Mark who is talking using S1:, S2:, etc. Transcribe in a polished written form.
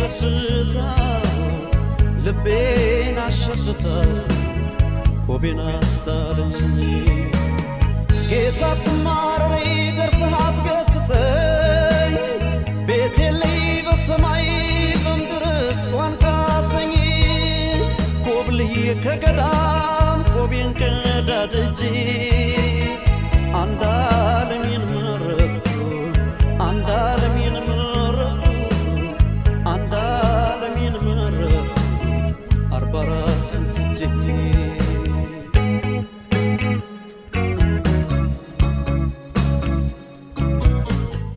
S1: አሸፍታ ልቤን አሸፍታ ቆቤን አስጣለችኝ ጌታ ትማረሪ ደርሰህ አትገስጸኝ ቤቴን ልይ በሰማይ በምድር እሷን ካሰኝ ኮብልዬ ከገዳ